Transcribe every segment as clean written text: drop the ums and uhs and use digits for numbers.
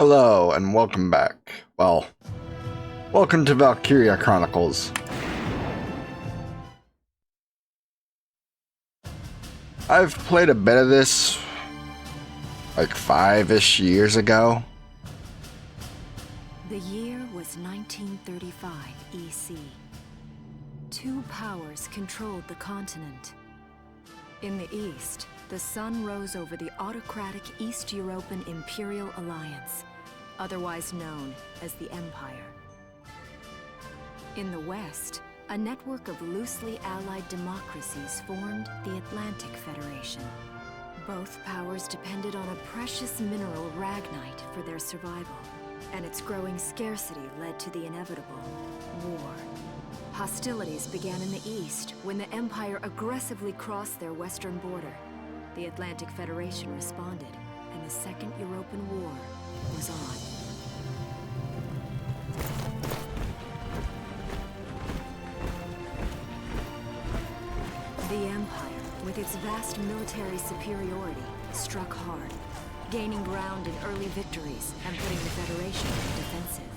Hello and welcome back. Well, welcome to Valkyria Chronicles. I've played a bit of this like 5-ish years ago. The year was 1935 EC. Two powers controlled the continent. In the east, the sun rose over the autocratic East European Imperial Alliance, otherwise known as the Empire. In the west, a network of loosely allied democracies formed the Atlantic Federation. Both powers depended on a precious mineral ragnite for their survival, and its growing scarcity led to the inevitable war. Hostilities began in the east when the Empire aggressively crossed their western border. The Atlantic Federation responded, and the Second European War was on. The Empire, with its vast military superiority, struck hard, gaining ground in early victories and putting the Federation on the defensive.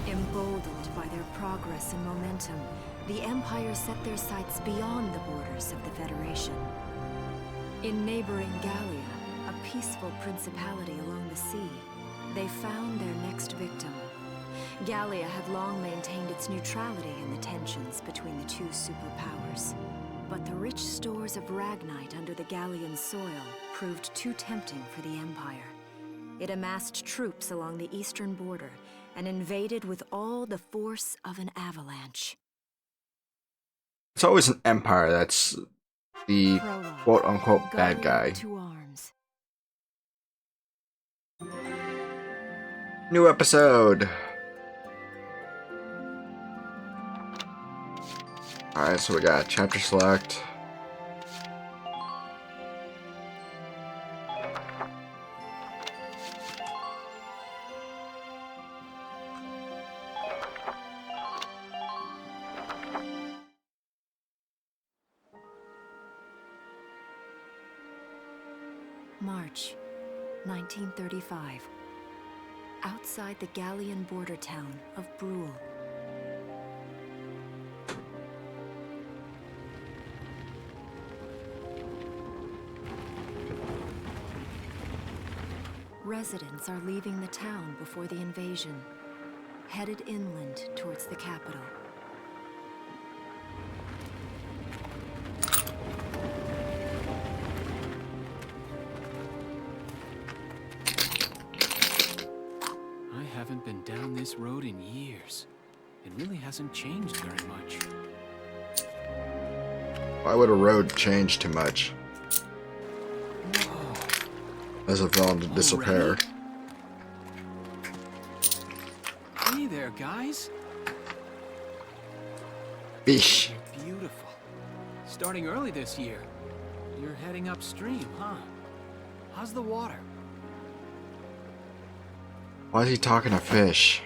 Emboldened by their progress and momentum, the Empire set their sights beyond the borders of the Federation. In neighboring Gallia, a peaceful principality along the sea, they found their next victim. Gallia had long maintained its neutrality in the tensions between the two superpowers. But the rich stores of ragnite under the Gallian soil proved too tempting for the Empire. It amassed troops along the eastern border and invaded with all the force of an avalanche. It's always an empire that's the quote-unquote bad guy. To arms. New episode. Alright, so we got chapter select. March 1935. Outside the Gallian border town of Brule. Residents are leaving the town before the invasion, headed inland towards the capital. I haven't been down this road in years. It really hasn't changed very much. Why would a road change too much? As a villain to disappear. Hey there, guys. Fish. You're beautiful. Starting early this year. You're heading upstream, huh? How's the water? Why is he talking to fish?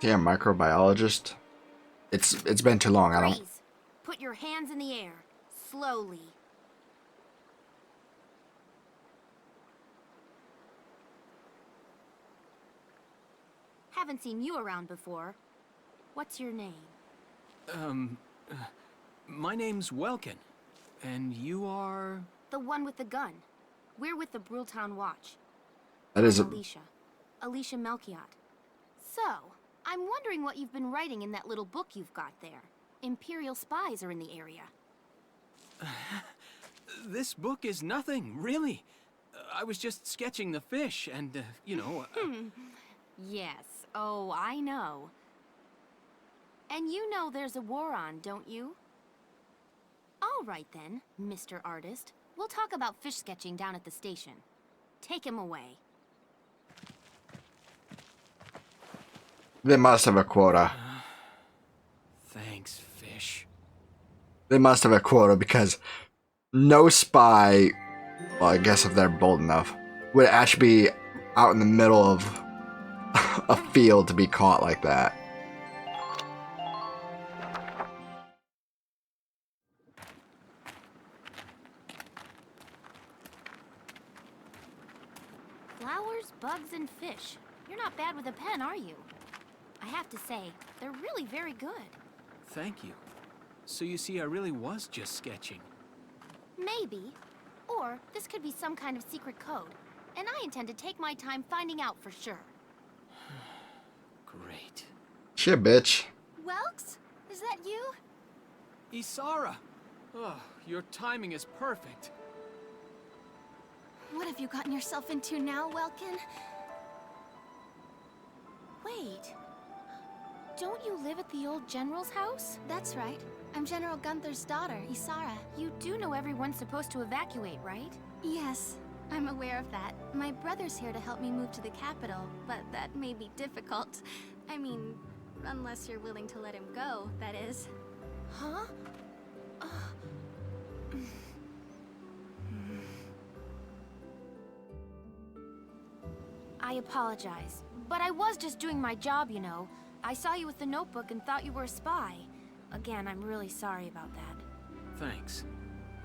Yeah, microbiologist. It's been too long. I don't. Freeze. Put your hands in the air, slowly. Haven't seen you around before. What's your name? My name's Welkin. And you are? The one with the gun. We're with the Bruletown Watch. That is I'm a. Alicia Melchiot. So, I'm wondering what you've been writing in that little book you've got there. Imperial spies are in the area. This book is nothing, really. I was just sketching the fish and, you know... Yes. Oh, I know. And you know there's a war on, don't you? All right then, Mr. Artist. We'll talk about fish sketching down at the station. Take him away. They must have a quota. Thanks, fish. They must have a quota because no spy, well, I guess if they're bold enough, would actually be out in the middle of a field to be caught like that. that bad with a pen, are you? I have to say, they're really very good. Thank you. So you see, I really was just sketching. Maybe. Or this could be some kind of secret code. And I intend to take my time finding out for sure. Great. Shit, bitch. Welks? Is that you? Isara! Oh, your timing is perfect. What have you gotten yourself into now, Welkin? Wait. Don't you live at the old General's house? That's right. I'm General Gunther's daughter, Isara. You do know everyone's supposed to evacuate, right? Yes, I'm aware of that. My brother's here to help me move to the capital, but that may be difficult. I mean, unless you're willing to let him go, that is. Huh? I apologize, but I was just doing my job, you know. I saw you with the notebook and thought you were a spy. Again, I'm really sorry about that. Thanks.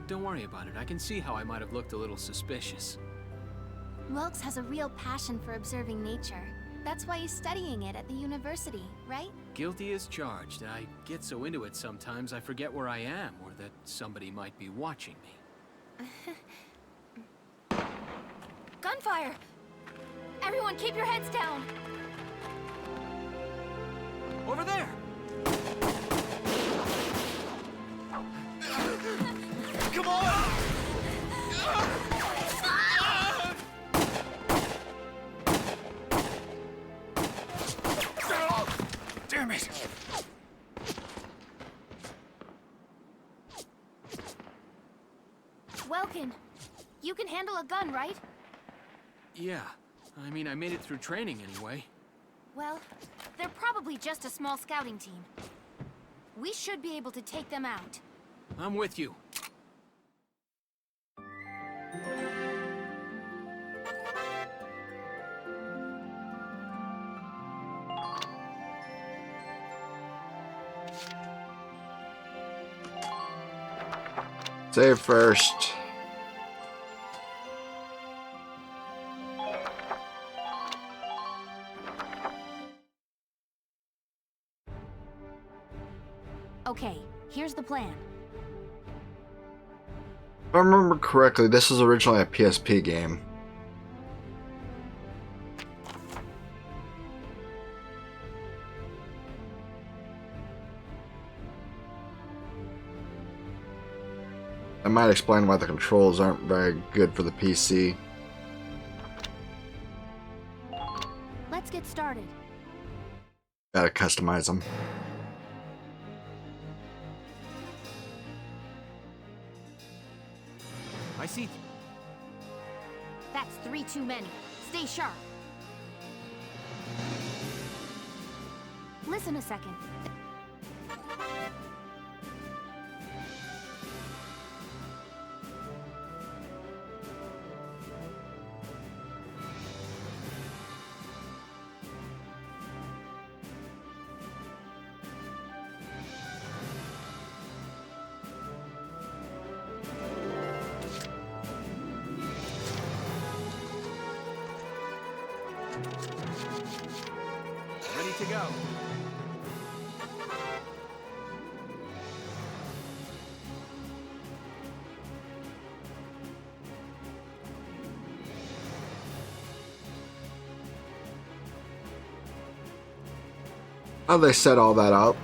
Don't worry about it. I can see how I might have looked a little suspicious. Welks has a real passion for observing nature. That's why he's studying it at the university, right? Guilty as charged. I get so into it sometimes I forget where I am or that somebody might be watching me. Gunfire! Everyone keep your heads down! Over there! Come on! Damn it! Welkin, you can handle a gun, right? Yeah. I mean, I made it through training anyway. Well, they're probably just a small scouting team. We should be able to take them out. I'm with you. Save first. Okay, here's the plan. If I remember correctly, this was originally a PSP game. That might explain why the controls aren't very good for the PC. Let's get started. Gotta customize them. I see. That's 3 too many. Stay sharp. Listen a second. Ready to go. How'd they set all that up?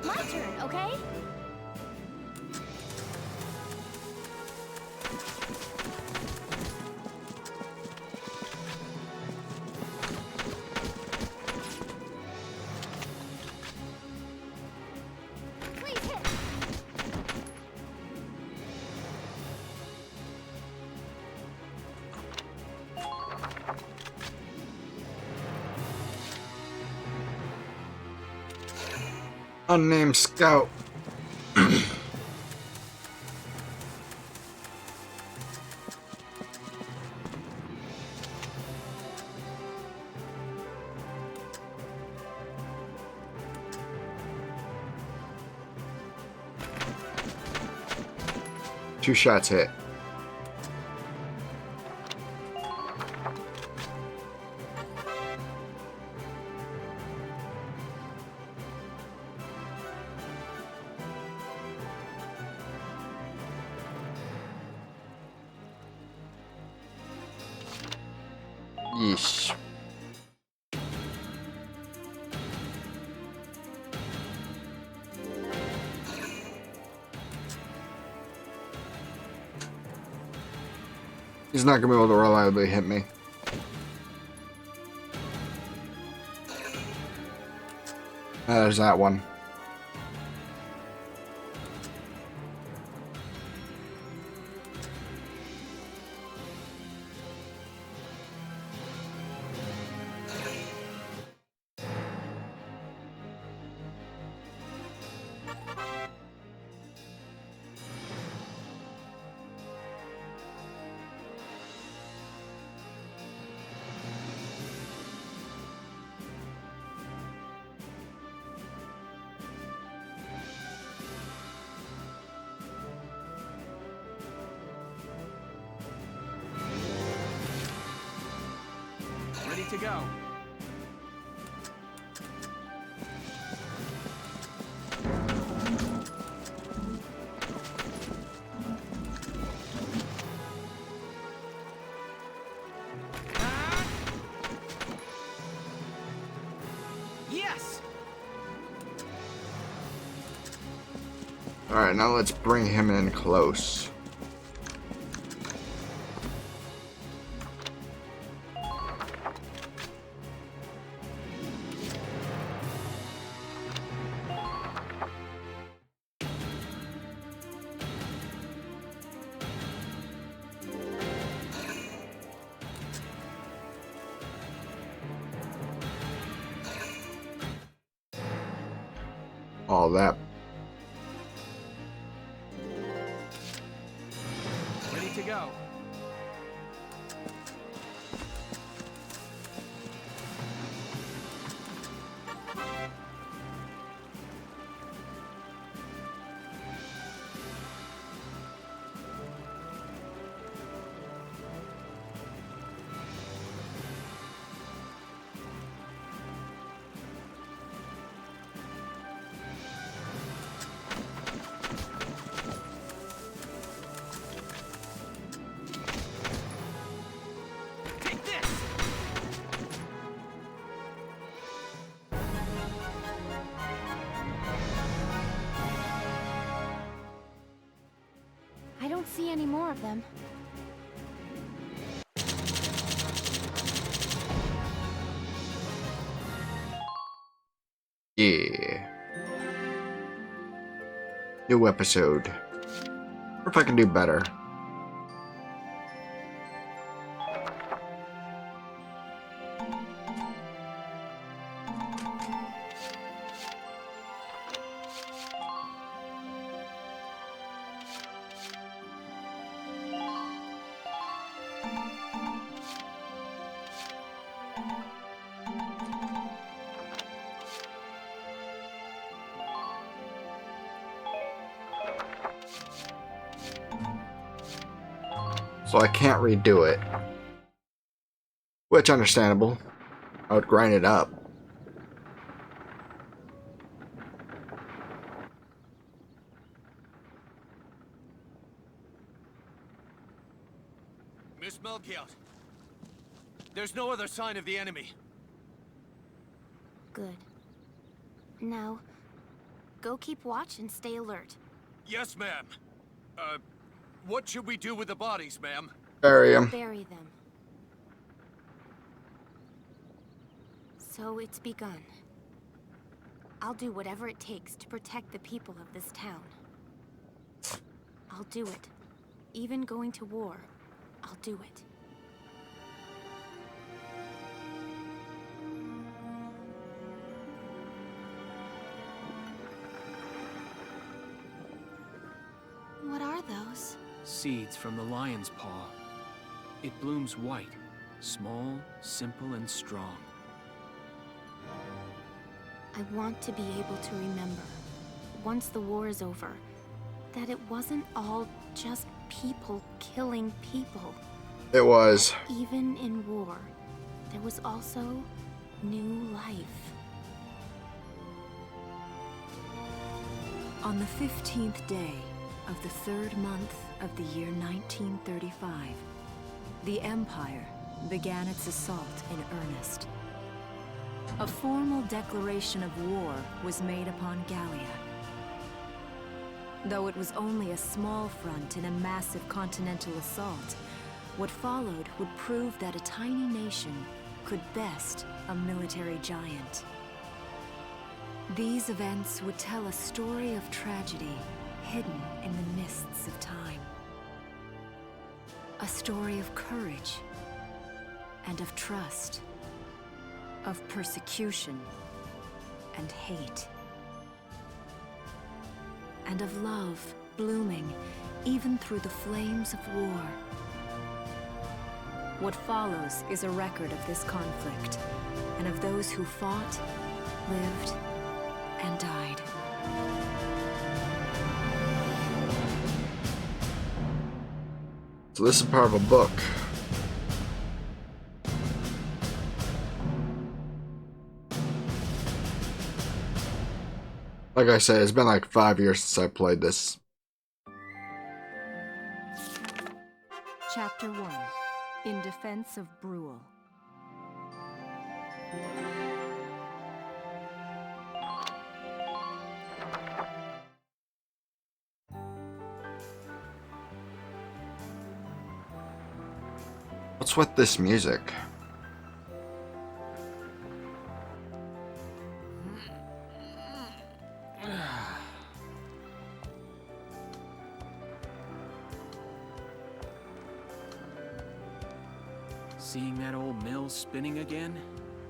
My turn, okay? Please hit. Unnamed scout. Two shots hit. Yeesh. He's not gonna be able to reliably hit me. There's that one. Ready to go. Yes! Alright, now let's bring him in close. All that. Ready to go. Take this! I don't see any more of them. Yeah. New episode. Or if I can do better. So I can't redo it. Which, understandable. I would grind it up. Miss Melchiot. There's no other sign of the enemy. Good. Now, Go keep watch and stay alert. Yes, ma'am. What should we do with the bodies, ma'am? Bury him. Bury them. So it's begun. I'll do whatever it takes to protect the people of this town. I'll do it. Even going to war, I'll do it. What are those? Seeds from the lion's paw. It blooms white, small, simple, and strong. I want to be able to remember, once the war is over, that it wasn't all just people killing people. It was. Even in war, there was also new life. On the 15th day of the 3rd month of the year 1935, the Empire began its assault in earnest. A formal declaration of war was made upon Gallia. Though it was only a small front in a massive continental assault, what followed would prove that a tiny nation could best a military giant. These events would tell a story of tragedy hidden in the mists of time. A story of courage and of trust, of persecution and hate, and of love blooming even through the flames of war. What follows is a record of this conflict and of those who fought, lived, and died. So this is part of a book. Like I said, it's been like 5 years since I played this. Chapter 1. In Defense of Brule. What's with this music? Seeing that old mill spinning again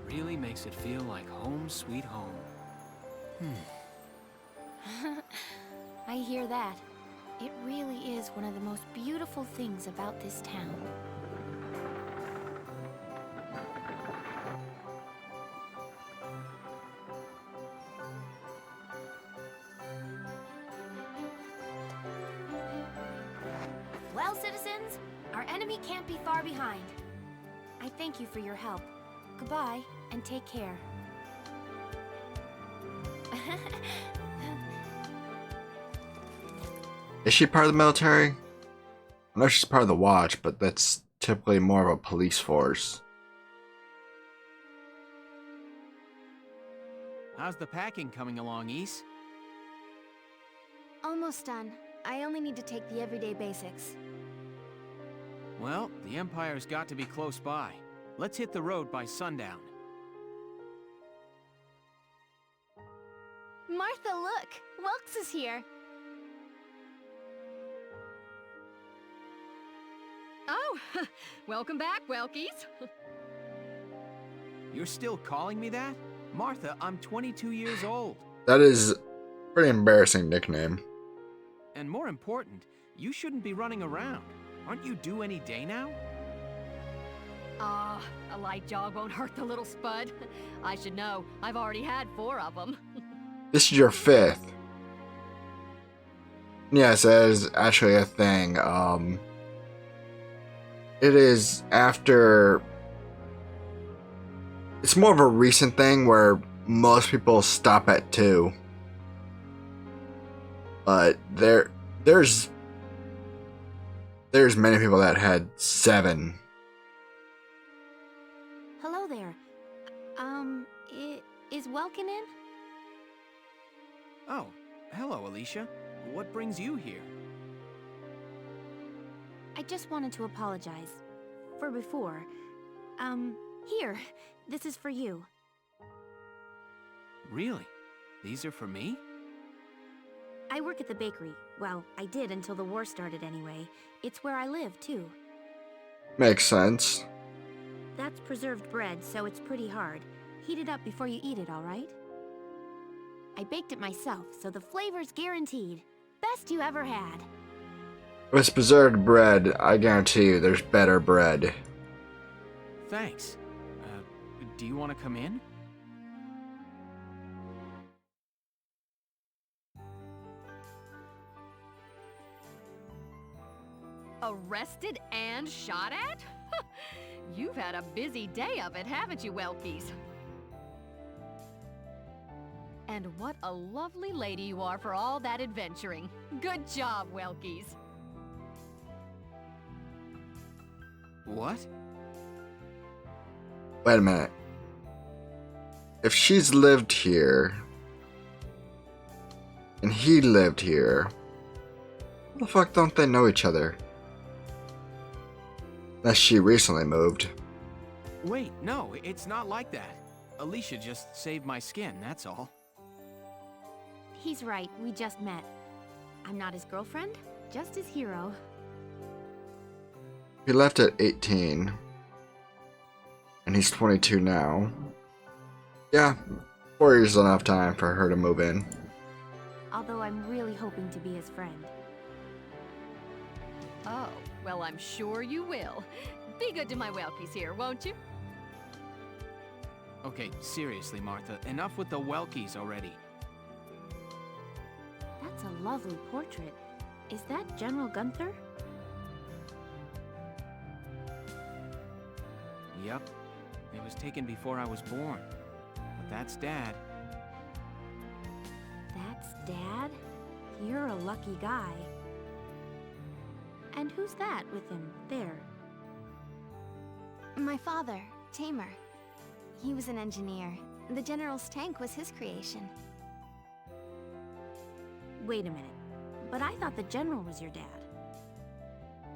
really makes it feel like home sweet home. I hear that. It really is one of the most beautiful things about this town. Well, citizens, our enemy can't be far behind. I thank you for your help. Goodbye, and take care. Is she part of the military? I know she's part of the Watch, but that's typically more of a police force. How's the packing coming along, Ys? Almost done. I only need to take the everyday basics. Well, the Empire's got to be close by. Let's hit the road by sundown. Martha, look! Welks is here! Oh, welcome back, Welkies. You're still calling me that? Martha, I'm 22 years old. That is a pretty embarrassing nickname. And more important, you shouldn't be running around. Aren't you due any day now? Ah, a light jog won't hurt the little spud. I should know. I've already had 4 of them. This is your 5th. Yes, that is actually a thing. It is after... It's more of a recent thing where most people stop at 2. But there's many people that had 7. Hello there. Is Welkin in? Oh, hello, Alicia. What brings you here? I just wanted to apologize. For before. Here. This is for you. Really? These are for me? I work at the bakery. Well, I did until the war started anyway. It's where I live, too. Makes sense. That's preserved bread, so it's pretty hard. Heat it up before you eat it, alright? I baked it myself, so the flavor's guaranteed. Best you ever had. If it's preserved bread, I guarantee you there's better bread. Thanks. Do you want to come in? Arrested and shot at? You've had a busy day of it, haven't you, Welkies? And what a lovely lady you are for all that adventuring. Good job, Welkies. What? Wait a minute. If she's lived here, and he lived here, how the fuck don't they know each other? Unless she recently moved. Wait, no, it's not like that. Alicia just saved my skin, that's all. He's right, we just met. I'm not his girlfriend, just his hero. He left at 18. And he's 22 now. Yeah, 4 years is enough time for her to move in. Although I'm really hoping to be his friend. Oh, well, I'm sure you will. Be good to my Welkies here, won't you? Okay, seriously, Martha, enough with the Welkies already. That's a lovely portrait. Is that General Gunther? Yep. It was taken before I was born. But that's Dad. That's Dad? You're a lucky guy. And who's that with him, there? My father, Tamer. He was an engineer. The General's tank was his creation. Wait a minute. But I thought the General was your dad.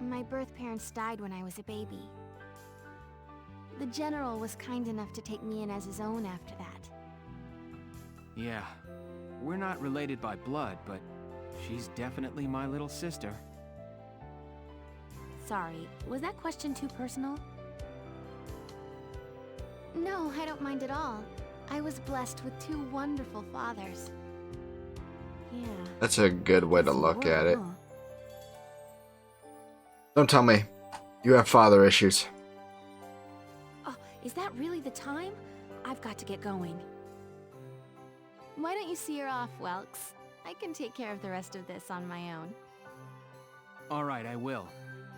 My birth parents died when I was a baby. The General was kind enough to take me in as his own after that. Yeah. We're not related by blood, but she's definitely my little sister. Sorry, was that question too personal? No, I don't mind at all. I was blessed with two wonderful fathers. Yeah. That's a good way to It's a look war, at it. huh? Don't tell me you have father issues. Oh, is that really the time? I've got to get going. Why don't you see her off, Welks? I can take care of the rest of this on my own. Alright, I will.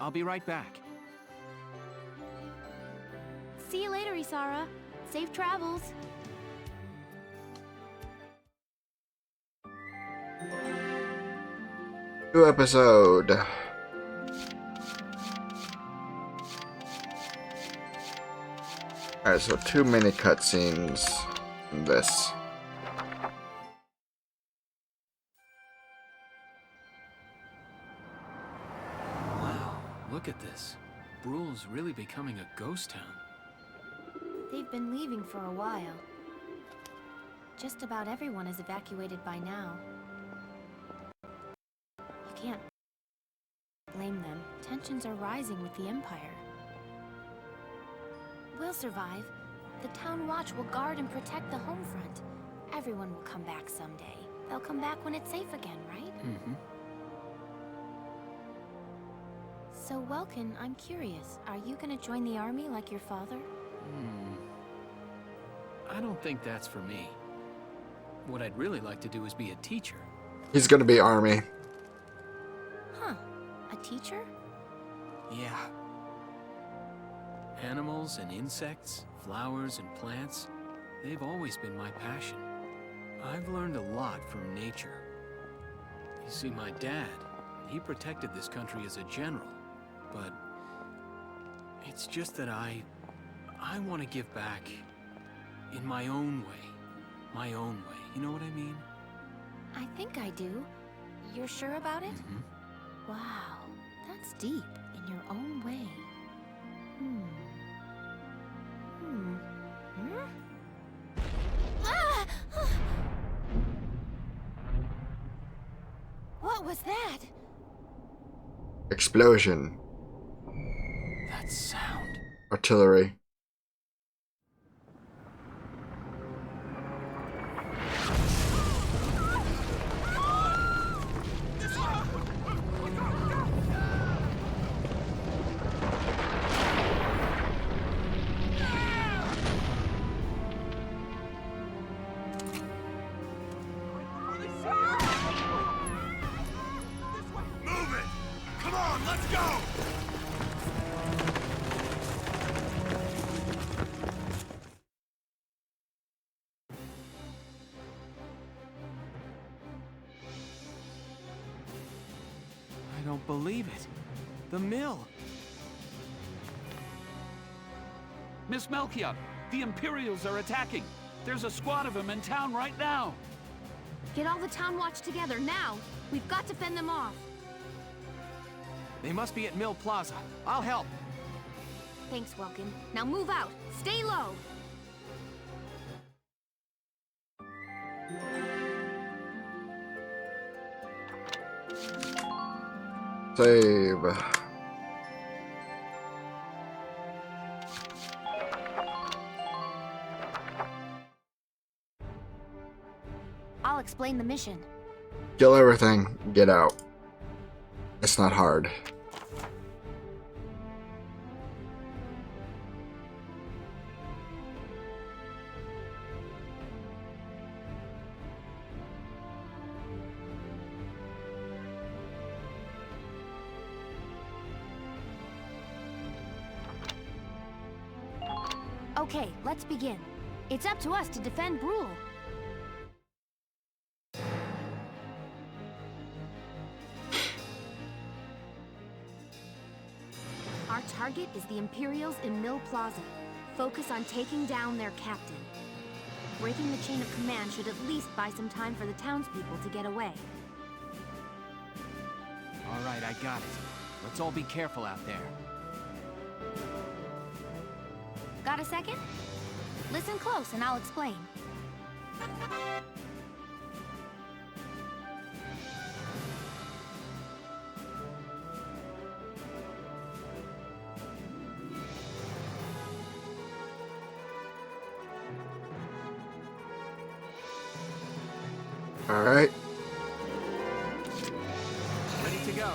I'll be right back. See you later, Isara. Safe travels. New episode. Alright, so 2 mini cutscenes in this. Wow, look at this. Bruhl's really becoming a ghost town. They've been leaving for a while. Just about everyone is evacuated by now. You can't blame them. Tensions are rising with the Empire. We'll survive. The Town Watch will guard and protect the home front. Everyone will come back someday. They'll come back when it's safe again, right? Mm-hmm. So, Welkin, I'm curious. Are you gonna join the army like your father? I don't think that's for me. What I'd really like to do is be a teacher. He's gonna be army. Huh. A teacher? Yeah. Animals and insects, flowers and plants, they've always been my passion. I've learned a lot from nature. You see, my dad, he protected this country as a general, but it's just that I want to give back in my own way. My own way, you know what I mean? I think I do. You're sure about it? Wow, that's deep in your own way. Ah! What was that? Explosion. That sound. Artillery. Move it! Come on, let's go! I don't believe it. The mill. Miss Melkia, the Imperials are attacking. There's a squad of them in town right now. Get all the town watch together now. We've got to fend them off. They must be at Mill Plaza. I'll help. Thanks, Welkin. Now move out. Stay low. Save. I'll explain the mission. Kill everything. Get out. It's not hard. Okay, let's begin. It's up to us to defend Brule. Our target is the Imperials in Mill Plaza. Focus on taking down their captain. Breaking the chain of command should at least buy some time for the townspeople to get away. All right, I got it. Let's all be careful out there. Got a second? Listen close and I'll explain. All right. Ready to go.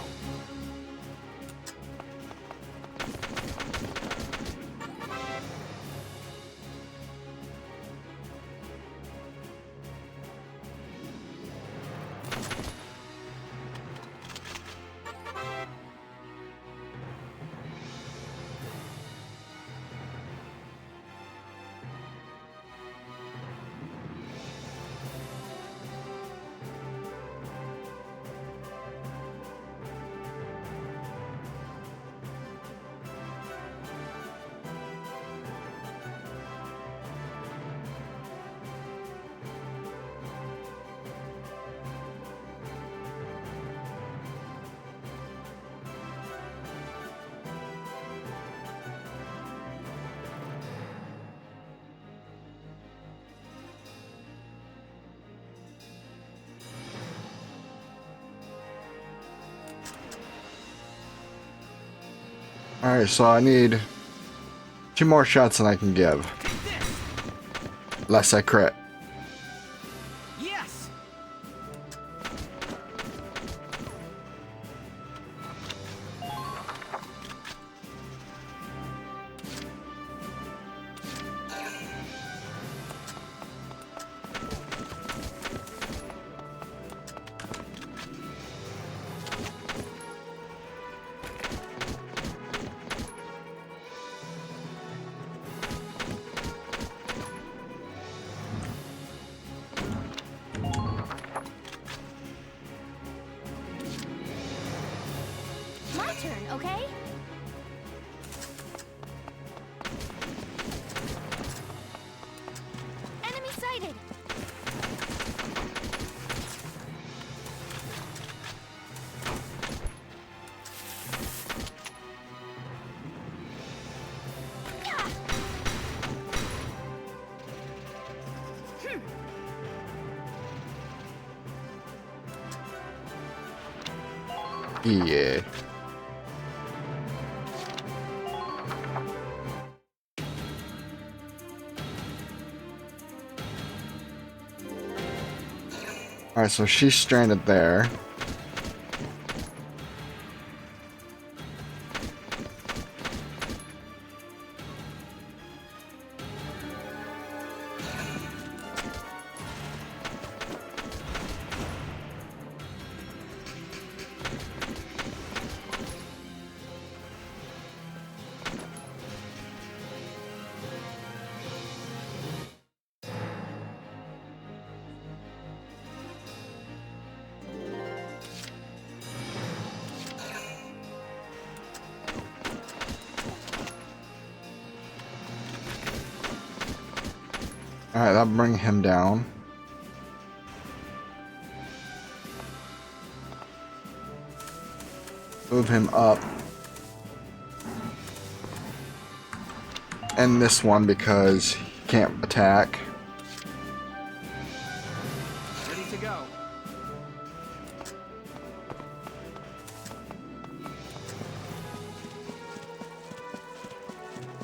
Alright, so I need 2 more shots than I can give. Lest I crit. Yes! My turn, okay? Enemy sighted! Yeah. Alright, so she's stranded there. Alright, that'll bring him down. Move him up. And this one because he can't attack. Ready to go.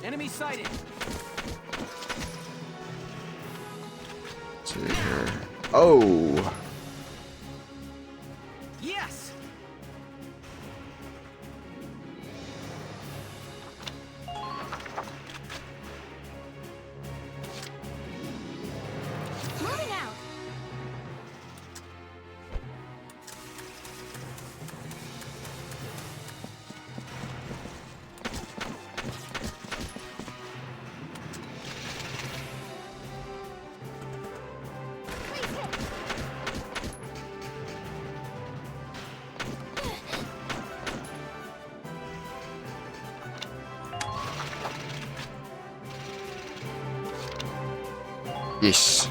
Enemy sighted. Let's see here. Oh! Yes. Moving out. Yes.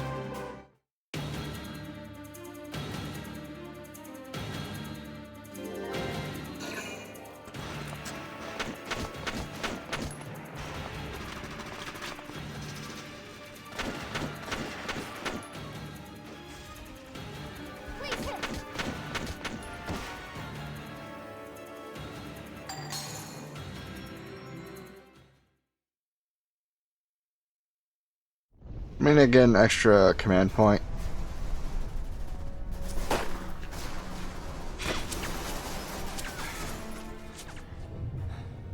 I'm gonna get an extra command point.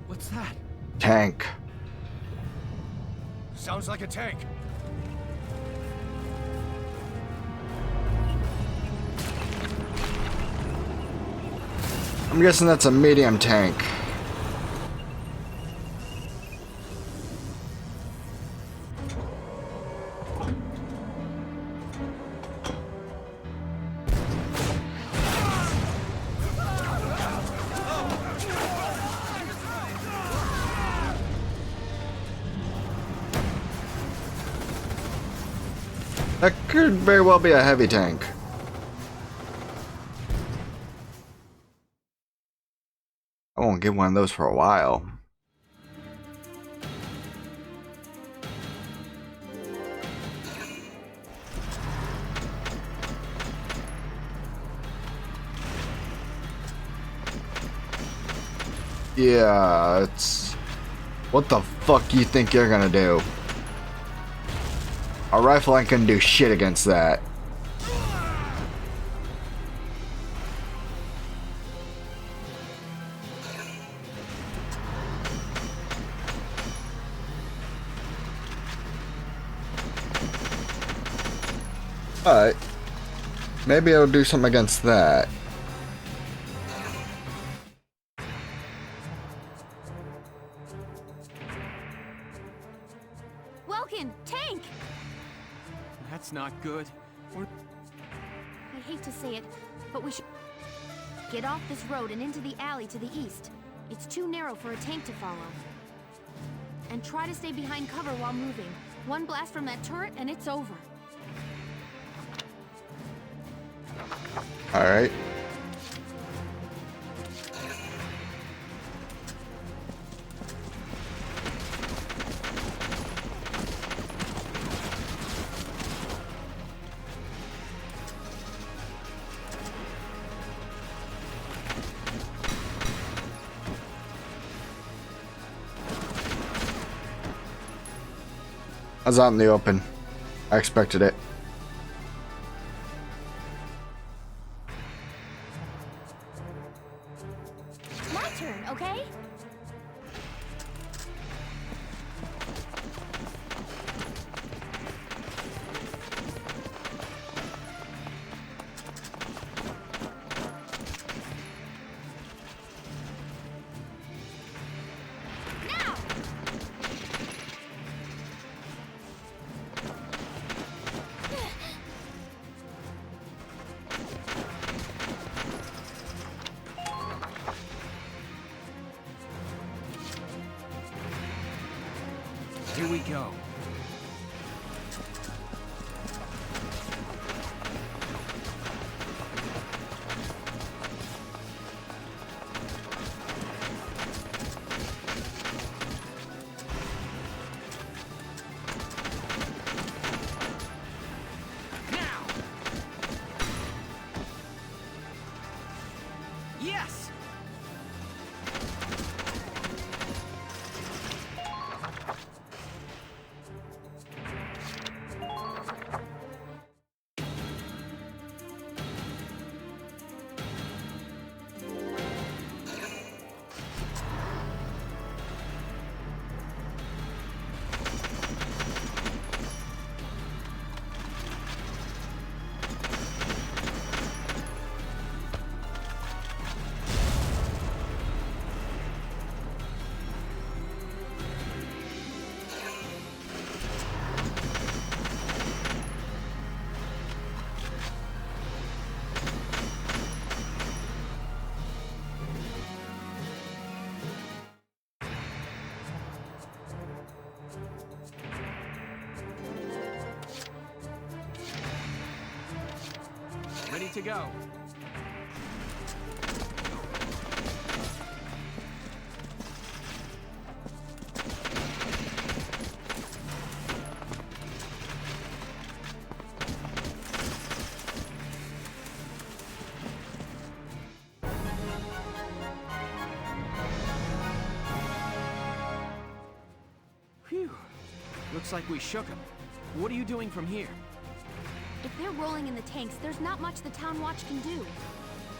What's that? Tank. Sounds like a tank. I'm guessing that's a medium tank. That could very well be a heavy tank. I won't get one of those for a while. Yeah, it's... What the fuck you think you're gonna do? A rifle ain't gonna do shit against that. But maybe it'll do something against that. Welkin, tank! That's not good. I hate to say it, but we should get off this road and into the alley to the east. It's too narrow for a tank to follow. And try to stay behind cover while moving. One blast from that turret and it's over. Alright. was out in the open. I expected it. My turn, okay? Now! Here we go. Now! Yes! Ready to go. Phew. Looks like we shook him. What are you doing from here? If they're rolling in the tanks, there's not much the Town Watch can do.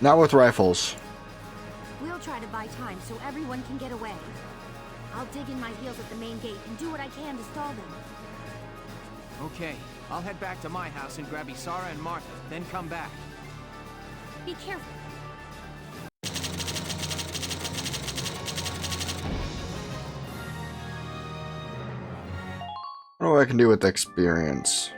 Not with rifles. We'll try to buy time so everyone can get away. I'll dig in my heels at the main gate and do what I can to stall them. Okay, I'll head back to my house and grab Isara and Martha, then come back. Be careful. I don't know what I can do with experience.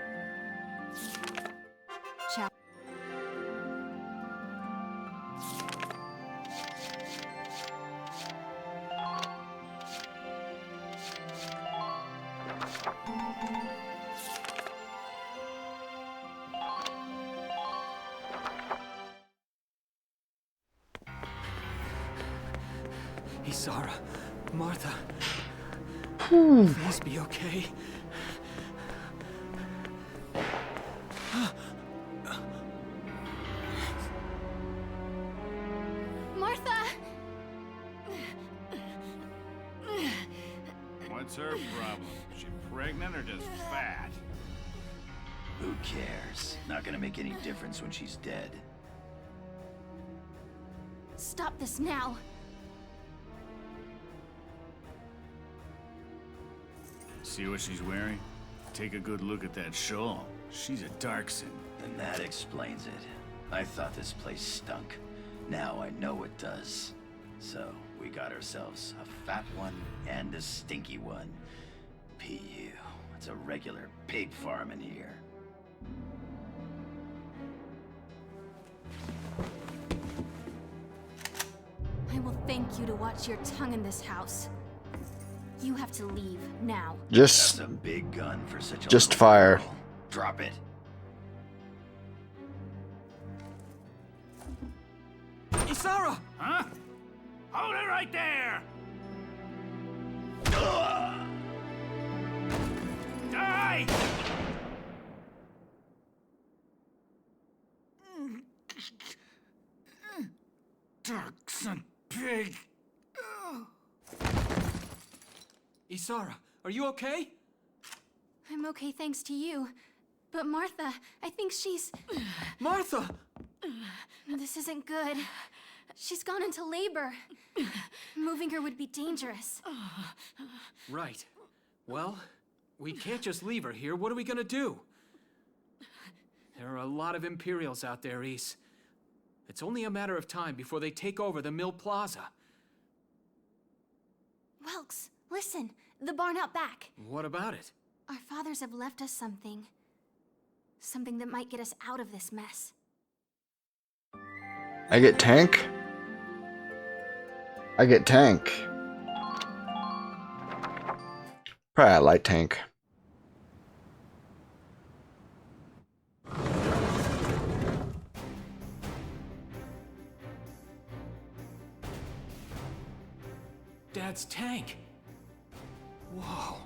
Isara, Martha, please be okay. Martha! What's her problem? She pregnant or just fat? Who cares? Not gonna make any difference when she's dead. Stop this now. See what she's wearing? Take a good look at that shawl. She's a Darkson. And that explains it. I thought this place stunk. Now I know it does. So, we got ourselves a fat one and a stinky one. P.U. It's a regular pig farm in here. I will thank you to watch your tongue in this house. You have to leave now. Just That's a big gun for such a Just little fire. girl. Drop it. Isara! Huh? Hold it right there! Die! Darkson pig! Isara, are you okay? I'm okay thanks to you. But Martha, I think she's... Martha! This isn't good. She's gone into labor. Moving her would be dangerous. Right. Well, we can't just leave her here. What are we gonna do? There are a lot of Imperials out there, Ys. It's only a matter of time before they take over the Mill Plaza. Welks, listen. The barn out back. What about it? Our fathers have left us something. Something that might get us out of this mess. I get tank? I get tank. Probably a light tank. Dad's tank. Whoa.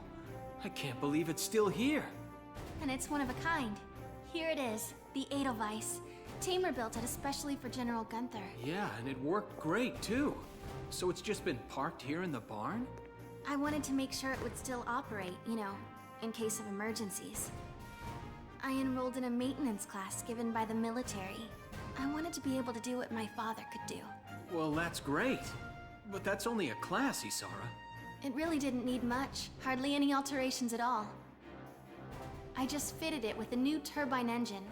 I can't believe it's still here. And it's one of a kind. Here it is, the Edelweiss. Tamer built it especially for General Gunther. Yeah, and it worked great, too. So it's just been parked here in the barn? I wanted to make sure it would still operate, you know, in case of emergencies. I enrolled in a maintenance class given by the military. I wanted to be able to do what my father could do. Well, that's great. But that's only a class, Isara. It really didn't need much, hardly any alterations at all. I just fitted it with a new turbine engine.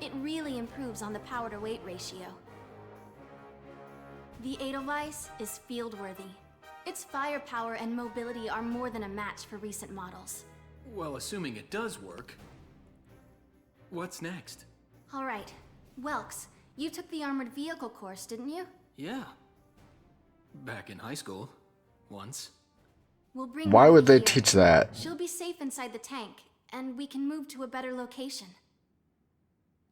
It really improves on the power-to-weight ratio. The Edelweiss is field-worthy. Its firepower and mobility are more than a match for recent models. Well, assuming it does work. What's next? All right. Welks, you took the armored vehicle course, didn't you? Yeah. Back in high school. Once. We'll bring Why her would they here. teach that? She'll be safe inside the tank, and we can move to a better location.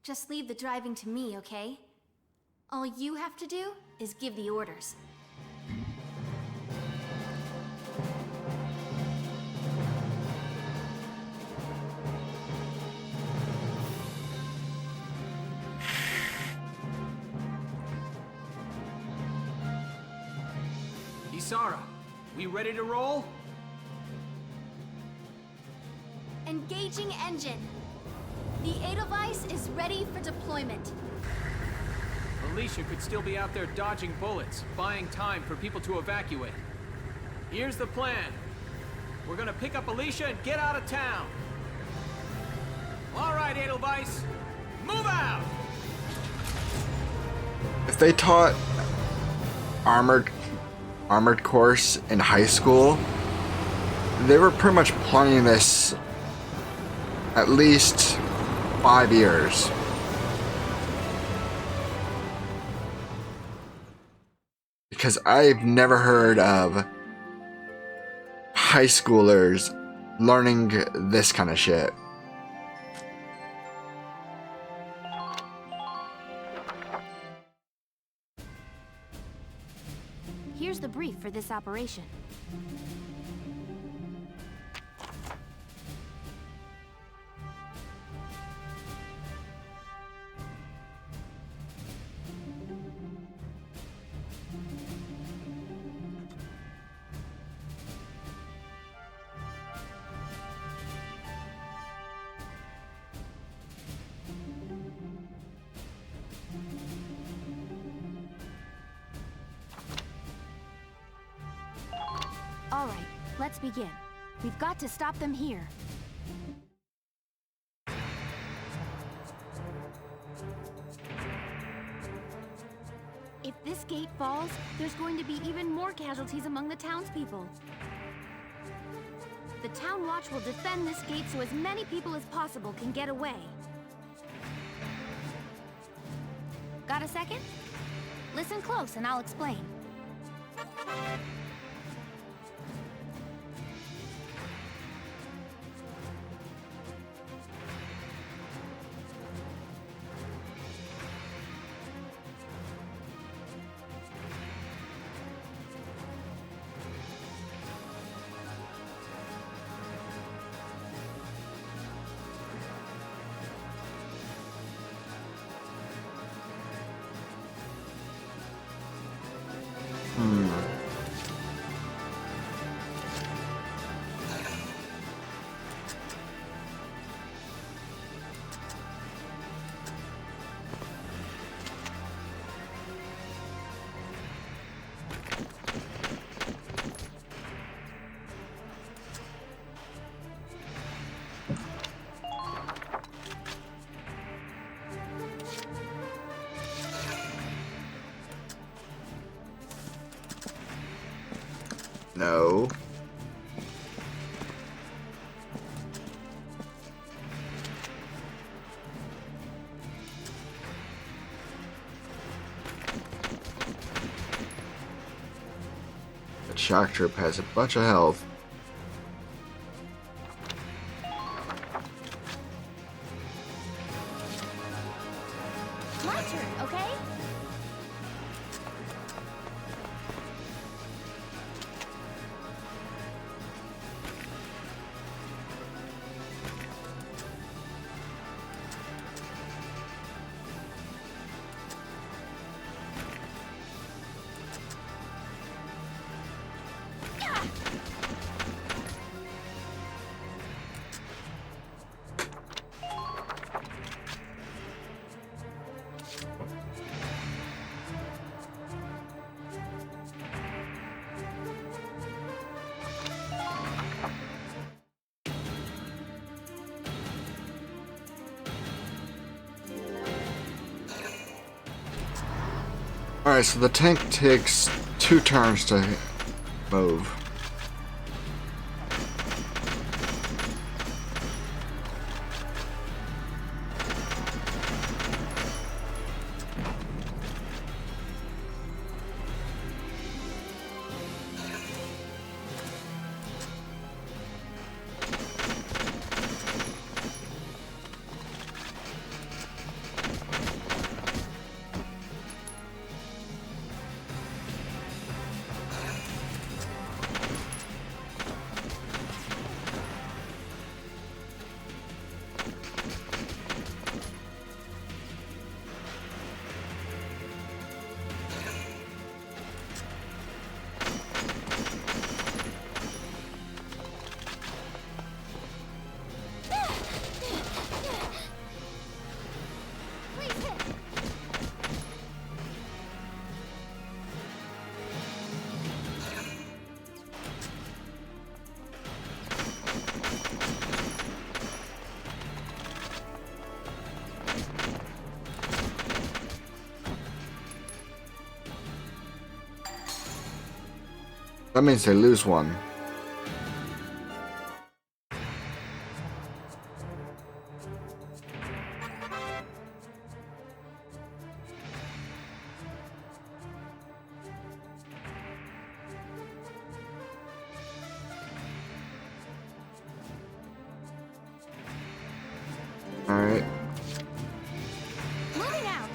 Just leave the driving to me, okay? All you have to do is give the orders. Isara, we ready to roll? Engaging engine. The Edelweiss is ready for deployment. Alicia could still be out there dodging bullets, buying time for people to evacuate. Here's the plan. We're gonna pick up Alicia and get out of town. All right, Edelweiss, move out! If they taught armored course in high school, they were pretty much planning this at least 5 years. Because I've never heard of high schoolers learning this kind of shit. Here's the brief for this operation. All right, let's begin. We've got to stop them here. If this gate falls, there's going to be even more casualties among the townspeople. The Town Watch will defend this gate so as many people as possible can get away. Got a second? Listen close and I'll explain. No. The shock troop has a bunch of health. My turn, okay? Alright, so the tank takes 2 turns to move. That means they lose one. Alright. Moving out.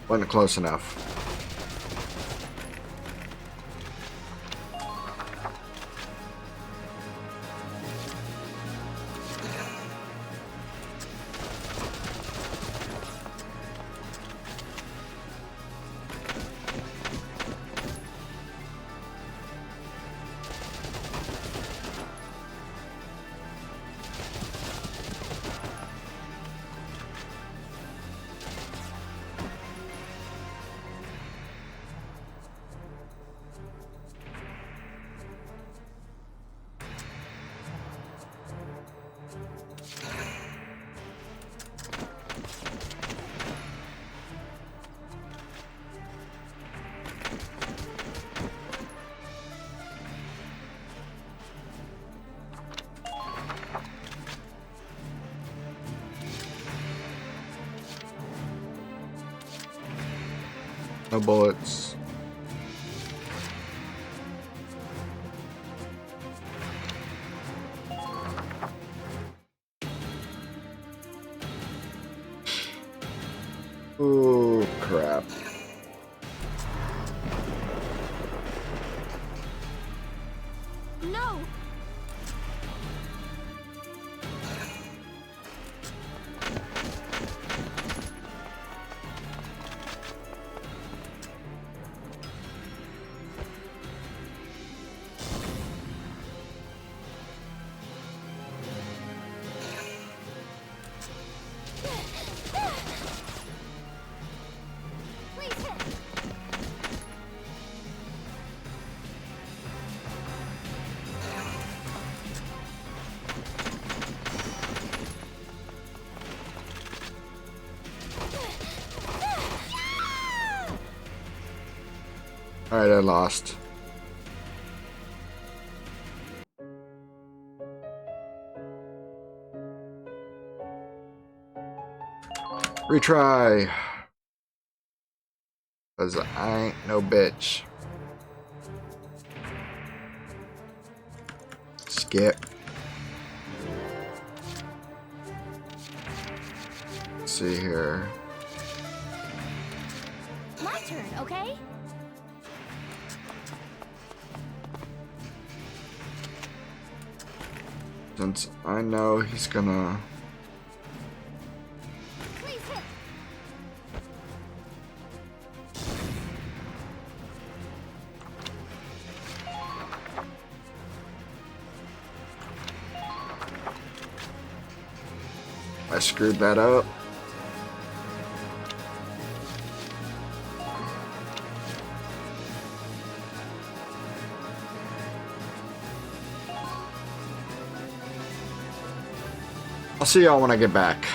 Wasn't close enough. No bullets. Ooh, crap. No! Please Alright, I lost. Retry. Cause I ain't no bitch. Skip. Let's see here. My turn, okay? Since I know he's gonna... Please hit. I screwed that up. I'll see y'all when I get back.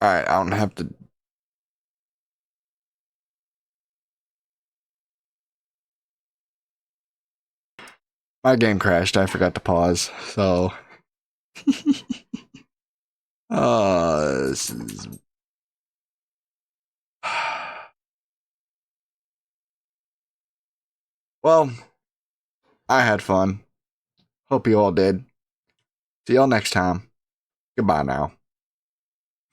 Alright, I don't have to... My game crashed, I forgot to pause, so... this is... Well, I had fun. Hope you all did. See y'all next time. Goodbye now.